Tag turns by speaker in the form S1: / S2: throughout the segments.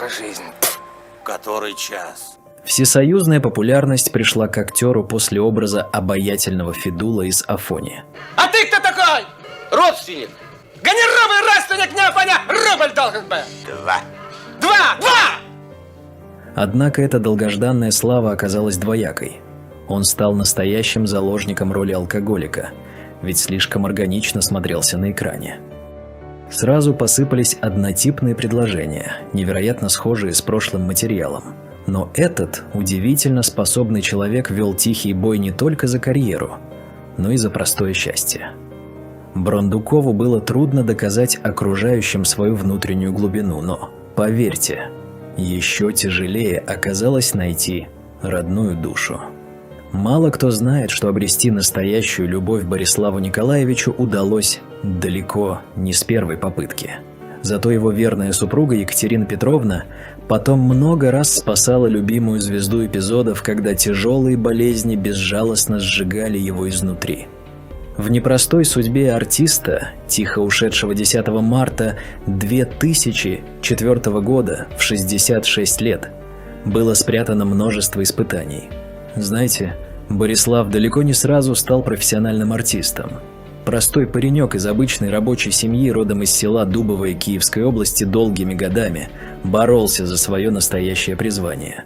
S1: Наша жизнь.
S2: Который час?
S3: Всесоюзная популярность пришла к актеру после образа обаятельного Федула из Афони.
S1: А ты кто такой? Родственник. Гони рубль, родственник, не Афоня, рубль должен быть. Два!
S3: Однако эта долгожданная слава оказалась двоякой. Он стал настоящим заложником роли алкоголика, ведь слишком органично смотрелся на экране. Сразу посыпались однотипные предложения, невероятно схожие с прошлым материалом. Но этот удивительно способный человек вел тихий бой не только за карьеру, но и за простое счастье. Брундукову было трудно доказать окружающим свою внутреннюю глубину, но, поверьте, еще тяжелее оказалось найти родную душу. Мало кто знает, что обрести настоящую любовь Бориславу Николаевичу удалось далеко не с первой попытки. Зато его верная супруга Екатерина Петровна потом много раз спасала любимую звезду эпизодов, когда тяжелые болезни безжалостно сжигали его изнутри. В непростой судьбе артиста, тихо ушедшего 10 марта 2004 года в 66 лет, было спрятано множество испытаний. Знаете, Борислав далеко не сразу стал профессиональным артистом. Простой паренек из обычной рабочей семьи, родом из села Дубовое Киевской области, долгими годами боролся за свое настоящее призвание.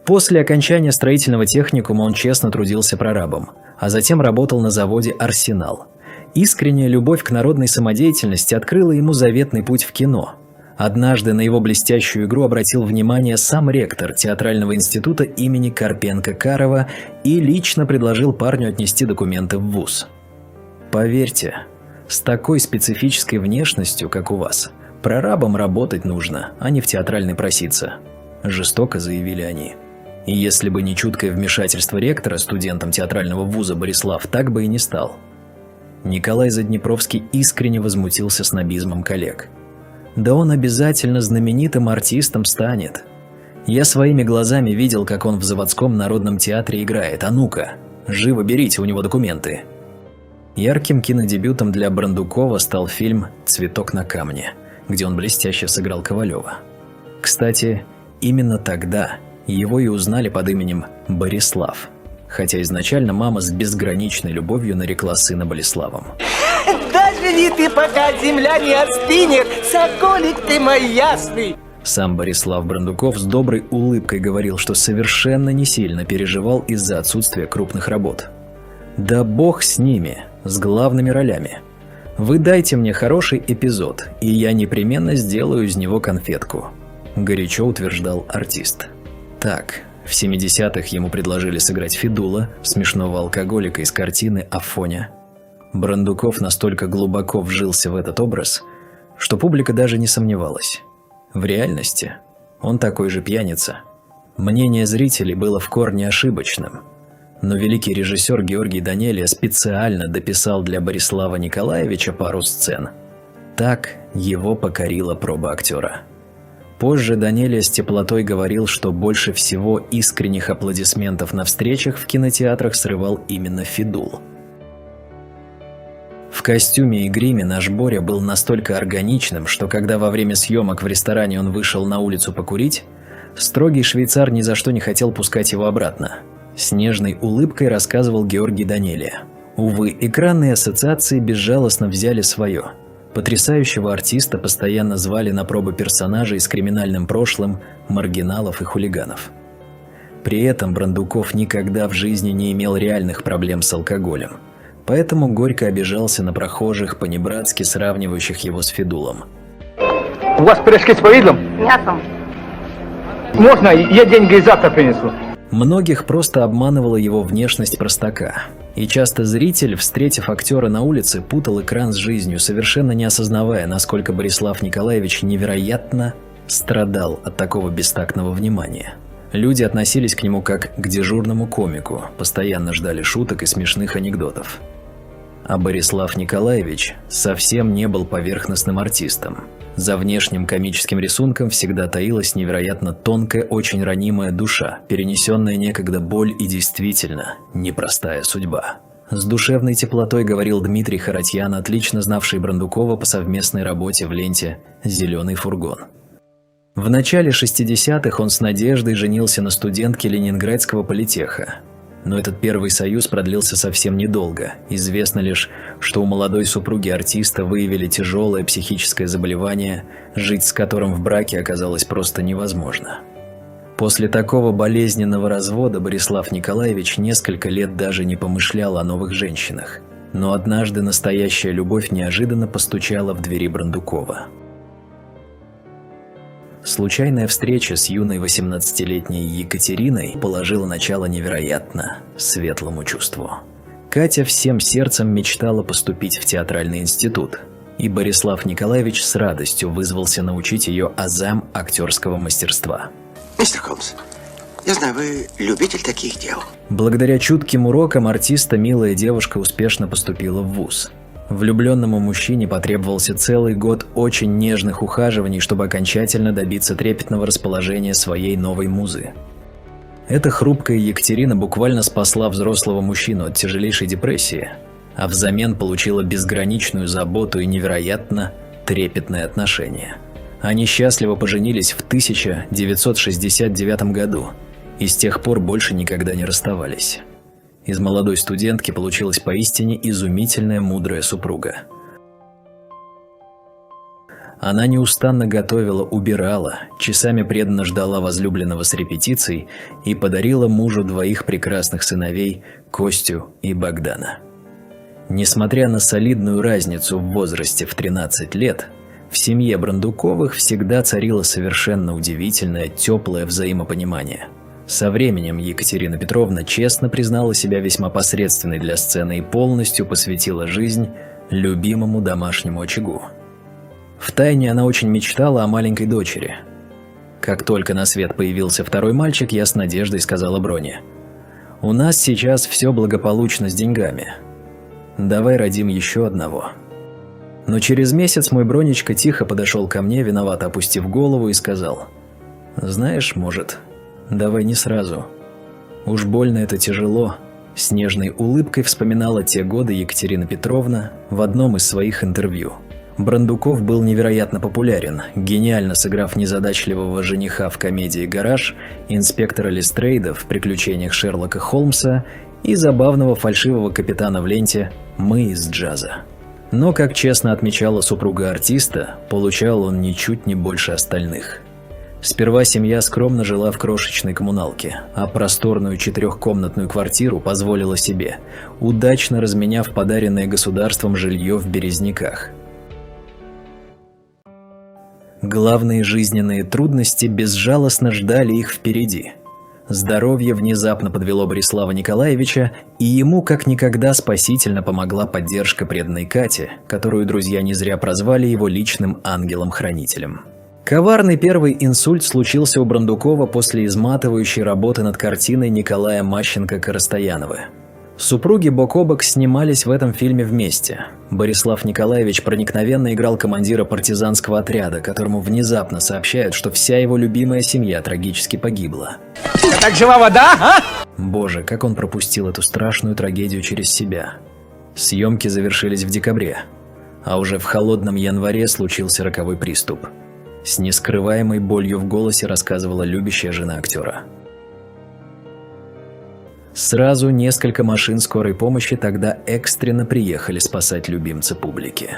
S3: После окончания строительного техникума он честно трудился прорабом, а затем работал на заводе «Арсенал». Искренняя любовь к народной самодеятельности открыла ему заветный путь в кино. Однажды на его блестящую игру обратил внимание сам ректор театрального института имени Карпенко-Карова и лично предложил парню отнести документы в вуз. Поверьте, с такой специфической внешностью, как у вас, прорабом работать нужно, а не в театральной проситься, жестоко заявили они. И если бы не чуткое вмешательство ректора, студентом театрального вуза Борислав так бы и не стал. Николай Заднепровский искренне возмутился снобизмом коллег. Да он обязательно знаменитым артистом станет. Я своими глазами видел, как он в заводском народном театре играет. А ну-ка, живо берите у него документы. Ярким кинодебютом для Брундукова стал фильм «Цветок на камне», где он блестяще сыграл Ковалева. Кстати, именно тогда его и узнали под именем Борислав, хотя изначально мама с безграничной любовью нарекла сына Болеславом.
S1: Доживи ты, пока земля не остынет, соколик ты мой ясный.
S3: Сам Борислав Брундуков с доброй улыбкой говорил, что совершенно не сильно переживал из-за отсутствия крупных работ. Да бог с ними, с главными ролями. Вы дайте мне хороший эпизод, и я непременно сделаю из него конфетку, горячо утверждал артист. Так, в 70-х ему предложили сыграть Федула, смешного алкоголика из картины «Афоня». Брундуков настолько глубоко вжился в этот образ, что публика даже не сомневалась. В реальности он такой же пьяница. Мнение зрителей было в корне ошибочным, но великий режиссер Георгий Данелия специально дописал для Борислава Николаевича пару сцен. Так его покорила проба актера. Позже Данелия с теплотой говорил, что больше всего искренних аплодисментов на встречах в кинотеатрах срывал именно Федул. В костюме и гриме наш Боря был настолько органичным, что когда во время съемок в ресторане он вышел на улицу покурить, строгий швейцар ни за что не хотел пускать его обратно. С нежной улыбкой рассказывал Георгий Данелия. Увы, экранные ассоциации безжалостно взяли свое. Потрясающего артиста постоянно звали на пробы персонажей с криминальным прошлым, маргиналов и хулиганов. При этом Брундуков никогда в жизни не имел реальных проблем с алкоголем. Поэтому горько обижался на прохожих, понебратски сравнивающих его с Федулом.
S4: У вас пирожки с повидлом?
S5: Мясом.
S4: Можно, я деньги завтра принесу.
S3: Многих просто обманывала его внешность простака. И часто зритель, встретив актера на улице, путал экран с жизнью, совершенно не осознавая, насколько Борислав Николаевич невероятно страдал от такого бестактного внимания. Люди относились к нему как к дежурному комику, постоянно ждали шуток и смешных анекдотов. А Борислав Николаевич совсем не был поверхностным артистом. За внешним комическим рисунком всегда таилась невероятно тонкая, очень ранимая душа, перенесенная некогда боль и действительно непростая судьба. С душевной теплотой говорил Дмитрий Харатьян, отлично знавший Брундукова по совместной работе в ленте «Зеленый фургон». В начале 60-х он с надеждой женился на студентке Ленинградского политеха. Но этот первый союз продлился совсем недолго. Известно лишь, что у молодой супруги артиста выявили тяжелое психическое заболевание, жить с которым в браке оказалось просто невозможно. После такого болезненного развода Борислав Николаевич несколько лет даже не помышлял о новых женщинах. Но однажды настоящая любовь неожиданно постучала в двери Брондукова. Случайная встреча с юной 18-летней Екатериной положила начало невероятно светлому чувству. Катя всем сердцем мечтала поступить в театральный институт, и Борислав Николаевич с радостью вызвался научить ее азам актерского мастерства.
S5: Мистер Холмс, я знаю, вы любитель таких дел.
S3: Благодаря чутким урокам артиста милая девушка успешно поступила в вуз. Влюбленному мужчине потребовался целый год очень нежных ухаживаний, чтобы окончательно добиться трепетного расположения своей новой музы. Эта хрупкая Екатерина буквально спасла взрослого мужчину от тяжелейшей депрессии, а взамен получила безграничную заботу и невероятно трепетное отношение. Они счастливо поженились в 1969 году и с тех пор больше никогда не расставались. Из молодой студентки получилась поистине изумительная мудрая супруга. Она неустанно готовила, убирала, часами преданно ждала возлюбленного с репетиций и подарила мужу двоих прекрасных сыновей Костю и Богдана. Несмотря на солидную разницу в возрасте в 13 лет, в семье Брондуковых всегда царило совершенно удивительное, теплое взаимопонимание. Со временем Екатерина Петровна честно признала себя весьма посредственной для сцены и полностью посвятила жизнь любимому домашнему очагу. Втайне она очень мечтала о маленькой дочери. Как только на свет появился второй мальчик, я с надеждой сказала Броне: «У нас сейчас все благополучно с деньгами. Давай родим еще одного». Но через месяц мой Бронечка тихо подошел ко мне, виновато опустив голову, и сказал: «Знаешь, может, давай не сразу. Уж больно это тяжело». С нежной улыбкой вспоминала те годы Екатерина Петровна в одном из своих интервью. Брондуков был невероятно популярен, гениально сыграв незадачливого жениха в комедии «Гараж», инспектора Лестрейда в «Приключениях Шерлока Холмса» и забавного фальшивого капитана в ленте «Мы из джаза». Но, как честно отмечала супруга артиста, получал он ничуть не больше остальных. Сперва семья скромно жила в крошечной коммуналке, а просторную 4-комнатную квартиру позволила себе, удачно разменяв подаренное государством жилье в Березниках. Главные жизненные трудности безжалостно ждали их впереди. Здоровье внезапно подвело Борислава Николаевича, и ему как никогда спасительно помогла поддержка преданной Кати, которую друзья не зря прозвали его личным ангелом-хранителем. Коварный первый инсульт случился у Брондукова после изматывающей работы над картиной Николая Мащенко-Коростаянова. Супруги бок о бок снимались в этом фильме вместе. Борислав Николаевич проникновенно играл командира партизанского отряда, которому внезапно сообщают, что вся его любимая семья трагически погибла.
S4: Так жива вода, а?
S3: Боже, как он пропустил эту страшную трагедию через себя. Съемки завершились в декабре, а уже в холодном январе случился роковой приступ. С нескрываемой болью в голосе рассказывала любящая жена актера. Сразу несколько машин скорой помощи тогда экстренно приехали спасать любимца публики.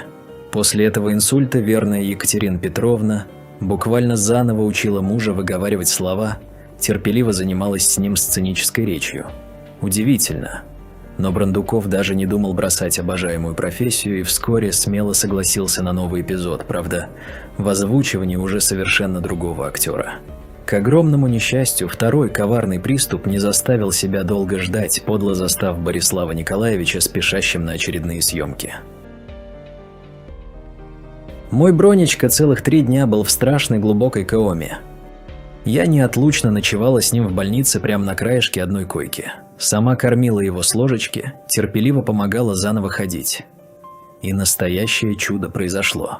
S3: После этого инсульта верная Екатерина Петровна буквально заново учила мужа выговаривать слова, терпеливо занималась с ним сценической речью. Удивительно, но Брондуков даже не думал бросать обожаемую профессию и вскоре смело согласился на новый эпизод, правда, в озвучивании уже совершенно другого актера. К огромному несчастью, второй коварный приступ не заставил себя долго ждать, подло застав Борислава Николаевича спешащим на очередные съемки. Мой Бронечка целых 3 дня был в страшной глубокой коме. Я неотлучно ночевала с ним в больнице прямо на краешке одной койки. Сама кормила его с ложечки, терпеливо помогала заново ходить. И настоящее чудо произошло.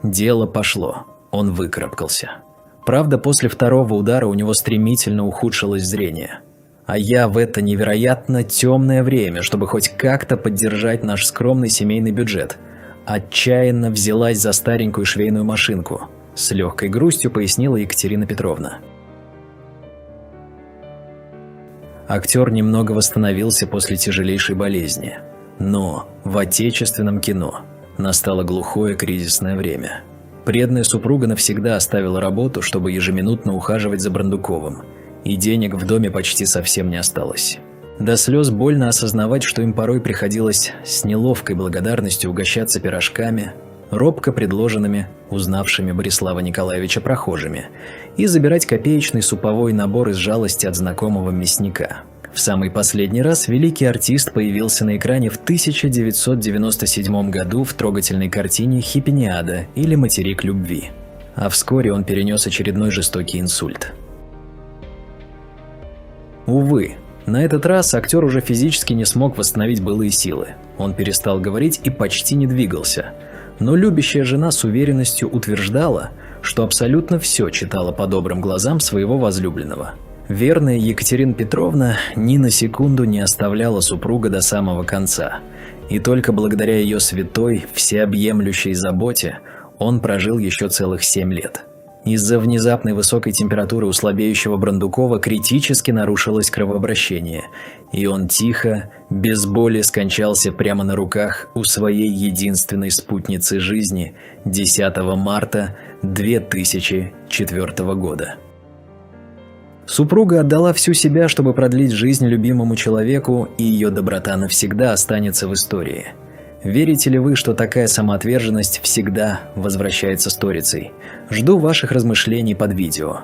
S3: Дело пошло, он выкарабкался. Правда, после второго удара у него стремительно ухудшилось зрение. А я в это невероятно темное время, чтобы хоть как-то поддержать наш скромный семейный бюджет, отчаянно взялась за старенькую швейную машинку, С легкой грустью пояснила Екатерина Петровна. Актер немного восстановился после тяжелейшей болезни. Но в отечественном кино настало глухое кризисное время. Преданная супруга навсегда оставила работу, чтобы ежеминутно ухаживать за Брандуковым, и денег в доме почти совсем не осталось. До слез больно осознавать, что им порой приходилось с неловкой благодарностью угощаться пирожками, робко предложенными узнавшими Борислава Николаевича прохожими, и забирать копеечный суповой набор из жалости от знакомого мясника. В самый последний раз великий артист появился на экране в 1997 году в трогательной картине «Хиппиниада» или «Материк любви». А вскоре он перенес очередной жестокий инсульт. Увы, на этот раз актер уже физически не смог восстановить былые силы. Он перестал говорить и почти не двигался. Но любящая жена с уверенностью утверждала, что абсолютно все читала по добрым глазам своего возлюбленного. Верная Екатерина Петровна ни на секунду не оставляла супруга до самого конца. И только благодаря ее святой, всеобъемлющей заботе он прожил еще целых 7 лет. Из-за внезапной высокой температуры у слабеющего Брандукова критически нарушилось кровообращение, и он тихо, без боли скончался прямо на руках у своей единственной спутницы жизни 10 марта 2004 года. Супруга отдала всю себя, чтобы продлить жизнь любимому человеку, и ее доброта навсегда останется в истории. Верите ли вы, что такая самоотверженность всегда возвращается сторицей? Жду ваших размышлений под видео.